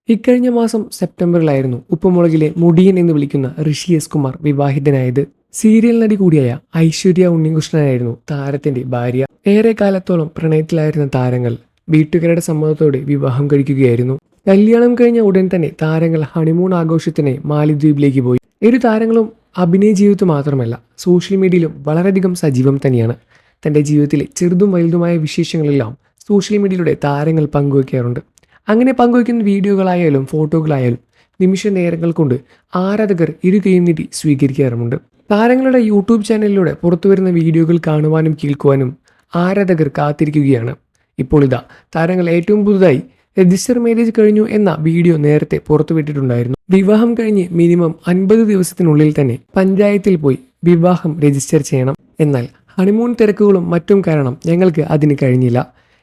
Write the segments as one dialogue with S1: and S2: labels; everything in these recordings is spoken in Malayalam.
S1: ഇക്കഴിഞ്ഞ മാസം സെപ്റ്റംബറിലായിരുന്നു ഉപ്പുമുളകിലെ മുടിയൻ എന്ന് വിളിക്കുന്ന ഋഷി എസ് കുമാർ വിവാഹിതനായത്. സീരിയൽ നടി കൂടിയായ ഐശ്വര്യ ഉണ്ണികൃഷ്ണനായിരുന്നു താരത്തിന്റെ ഭാര്യ. ഏറെ കാലത്തോളം പ്രണയത്തിലായിരുന്ന താരങ്ങൾ വീട്ടുകാരുടെ സമ്മതത്തോടെ വിവാഹം കഴിക്കുകയായിരുന്നു. കല്യാണം കഴിഞ്ഞ ഉടൻ തന്നെ താരങ്ങൾ ഹണിമൂൺ ആഘോഷത്തിനായി മാലിദ്വീപിലേക്ക് പോയി. ഇരു താരങ്ങളും അഭിനയ ജീവിതത്തിൽ മാത്രമല്ല സോഷ്യൽ മീഡിയയിലും വളരെയധികം സജീവം തന്നെയാണ്. തന്റെ ജീവിതത്തിലെ ചെറുതും വലുതുമായ വിശേഷങ്ങളെല്ലാം സോഷ്യൽ മീഡിയയിലൂടെ താരങ്ങൾ പങ്കുവയ്ക്കാറുണ്ട്. അങ്ങനെ പങ്കുവയ്ക്കുന്ന വീഡിയോകളായാലും ഫോട്ടോകളായാലും നിമിഷ നേരങ്ങൾ കൊണ്ട് ആരാധകർ ഇരു കൈയും നീട്ടി സ്വീകരിക്കാറുമുണ്ട്. താരങ്ങളുടെ യൂട്യൂബ് ചാനലിലൂടെ പുറത്തുവരുന്ന വീഡിയോകൾ കാണുവാനും കേൾക്കുവാനും ആരാധകർ കാത്തിരിക്കുകയാണ്. ഇപ്പോൾ ഇതാ താരങ്ങൾ ഏറ്റവും പുതുതായി രജിസ്റ്റർ മാരേജ് കഴിഞ്ഞു എന്ന വീഡിയോ നേരത്തെ പുറത്തുവിട്ടിട്ടുണ്ടായിരുന്നു. വിവാഹം കഴിഞ്ഞ് മിനിമം 50 ദിവസത്തിനുള്ളിൽ തന്നെ പഞ്ചായത്തിൽ പോയി വിവാഹം രജിസ്റ്റർ ചെയ്യണം. എന്നാൽ ഹണിമൂൺ തിരക്കുകളും മറ്റും കാരണം ഞങ്ങൾക്ക് അതിന് കഴിഞ്ഞില്ല.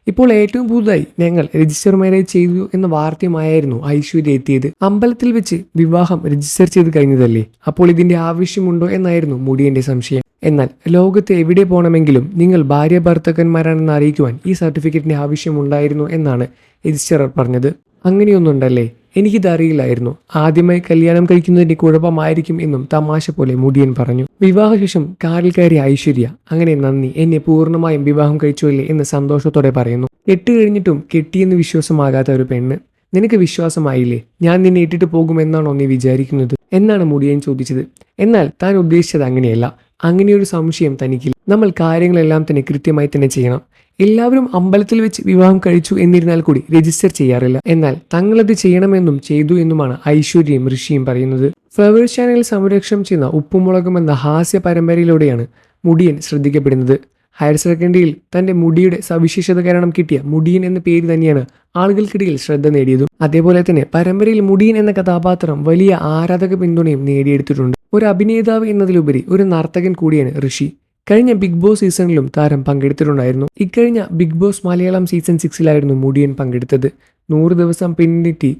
S1: ഇപ്പോൾ ഏറ്റവും പുതുതായി ഞങ്ങൾ രജിസ്റ്റർ മാരേജ് ചെയ്തു എന്ന വാർത്തയുമായിരുന്നു ഐശ്വര്യ എത്തിയത്. അമ്പലത്തിൽ വെച്ച് വിവാഹം രജിസ്റ്റർ ചെയ്ത് കഴിഞ്ഞതല്ലേ, അപ്പോൾ ഇതിന്റെ ആവശ്യമുണ്ടോ എന്നായിരുന്നു മുടിയന്റെ സംശയം. എന്നാൽ ലോകത്ത് എവിടെ പോകണമെങ്കിലും നിങ്ങൾ ഭാര്യ ഭർത്തക്കന്മാരാണെന്ന് അറിയിക്കുവാൻ ഈ സർട്ടിഫിക്കറ്റിന്റെ ആവശ്യമുണ്ടായിരുന്നു എന്നാണ് രജിസ്ട്രാർ പറഞ്ഞത്. അങ്ങനെയൊന്നുണ്ടല്ലേ, എനിക്കിതറിയില്ലായിരുന്നു. ആദ്യമായി കല്യാണം കഴിക്കുന്നതിന്റെ കുഴപ്പമായിരിക്കും എന്നും തമാശ പോലെ മുടിയൻ പറഞ്ഞു. വിവാഹശേഷം കാറിൽ കയറിയ ഐശ്വര്യ അങ്ങനെ നന്ദി, എന്നെ പൂർണ്ണമായും വിവാഹം കഴിച്ചുവല്ലേ എന്ന് സന്തോഷത്തോടെ പറയുന്നു. കഴിഞ്ഞിട്ടും കെട്ടിയെന്ന് വിശ്വാസമാകാത്ത ഒരു പെണ്ണ്, നിനക്ക് വിശ്വാസമായില്ലേ? ഞാൻ നിന്നെ ഇട്ടിട്ട് പോകുമെന്നാണോ നീ വിചാരിക്കുന്നത് എന്നാണ് മുടിയൻ ചോദിച്ചത്. എന്നാൽ താൻ ഉദ്ദേശിച്ചത് അങ്ങനെയല്ല. അങ്ങനെയൊരു സംശയം തനിക്കില്ല. നമ്മൾ കാര്യങ്ങളെല്ലാം തന്നെ കൃത്യമായി തന്നെ ചെയ്യണം. എല്ലാവരും അമ്പലത്തിൽ വെച്ച് വിവാഹം കഴിച്ചു എന്നിരുന്നാൽ കൂടി രജിസ്റ്റർ ചെയ്യാറില്ല. എന്നാൽ തങ്ങളത് ചെയ്യണമെന്നും ചെയ്തു എന്നുമാണ് ഐശ്വര്യയും ഋഷിയും പറയുന്നത്. ഫ്ലവേഴ്സ് ചാനലിൽ സംരക്ഷണം ചെയ്യുന്ന ഉപ്പുമുളകും എന്ന ഹാസ്യ പരമ്പരയിലൂടെയാണ് മുടിയൻ ശ്രദ്ധിക്കപ്പെടുന്നത്. ഹയർ സെക്കൻഡറിയിൽ തന്റെ മുടിയുടെ സവിശേഷത കാരണം കിട്ടിയ മുടിയൻ എന്ന പേര് തന്നെയാണ് ആളുകൾക്കിടയിൽ ശ്രദ്ധ നേടിയതും. അതേപോലെ തന്നെ പരമ്പരയിൽ മുടിയൻ എന്ന കഥാപാത്രം വലിയ ആരാധക പിന്തുണയും നേടിയെടുത്തിട്ടുണ്ട്. ഒരു അഭിനേതാവ് എന്നതിലുപരി ഒരു നർത്തകൻ കൂടിയാണ് ഋഷി. കഴിഞ്ഞ ബിഗ് ബോസ് സീസണിലും താരം പങ്കെടുത്തിട്ടുണ്ടായിരുന്നു. ഇക്കഴിഞ്ഞ big boss Malayalam season 6 Mudiyan പങ്കെടുത്തത്. 100 ദിവസം പിന്നിട്ട്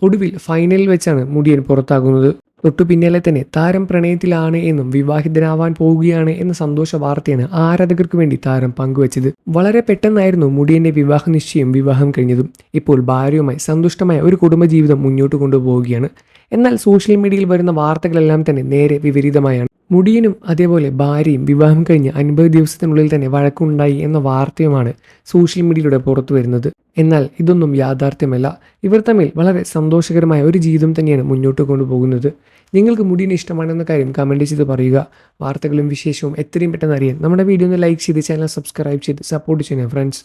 S1: ഒടുവിൽ ഫൈനലിൽ വെച്ചാണ് മുടിയൻ പുറത്താകുന്നത്. തൊട്ടു പിന്നാലെ തന്നെ താരം പ്രണയത്തിലാണ് എന്നും വിവാഹിതനാവാൻ പോവുകയാണ് എന്ന സന്തോഷ വാർത്തയാണ് ആരാധകർക്ക് വേണ്ടി താരം പങ്കുവച്ചത്. വളരെ പെട്ടെന്നായിരുന്നു മുടിയന്റെ വിവാഹ നിശ്ചയം, വിവാഹം കഴിഞ്ഞതും. ഇപ്പോൾ ഭാര്യയുമായി സന്തുഷ്ടമായ ഒരു കുടുംബജീവിതം മുന്നോട്ട് കൊണ്ടുപോവുകയാണ്. എന്നാൽ സോഷ്യൽ മീഡിയയിൽ വരുന്ന വാർത്തകളെല്ലാം തന്നെ നേരെ വിപരീതമായാണ്. മുടിയനും അതേപോലെ ഭാര്യയും വിവാഹം കഴിഞ്ഞ് 50 ദിവസത്തിനുള്ളിൽ തന്നെ വഴക്കുണ്ടായി എന്ന വാർത്തയുമാണ് സോഷ്യൽ മീഡിയയിലൂടെ പുറത്തു വരുന്നത്. എന്നാൽ ഇതൊന്നും യാഥാർത്ഥ്യമല്ല. ഇവർ തമ്മിൽ വളരെ സന്തോഷകരമായ ഒരു ജീവിതം തന്നെയാണ് മുന്നോട്ട് കൊണ്ടുപോകുന്നത്. നിങ്ങൾക്ക് മുടിയനെ ഇഷ്ടമാണെന്ന കാര്യം കമൻറ്റ് ചെയ്ത് പറയുക. വാർത്തകളും വിശേഷവും എത്രയും പെട്ടെന്ന് അറിയാൻ നമ്മുടെ വീഡിയോ ഒന്ന് ലൈക്ക് ചെയ്ത് ചാനൽ സബ്സ്ക്രൈബ് ചെയ്ത് സപ്പോർട്ട് ചെയ്യണം ഫ്രണ്ട്സ്.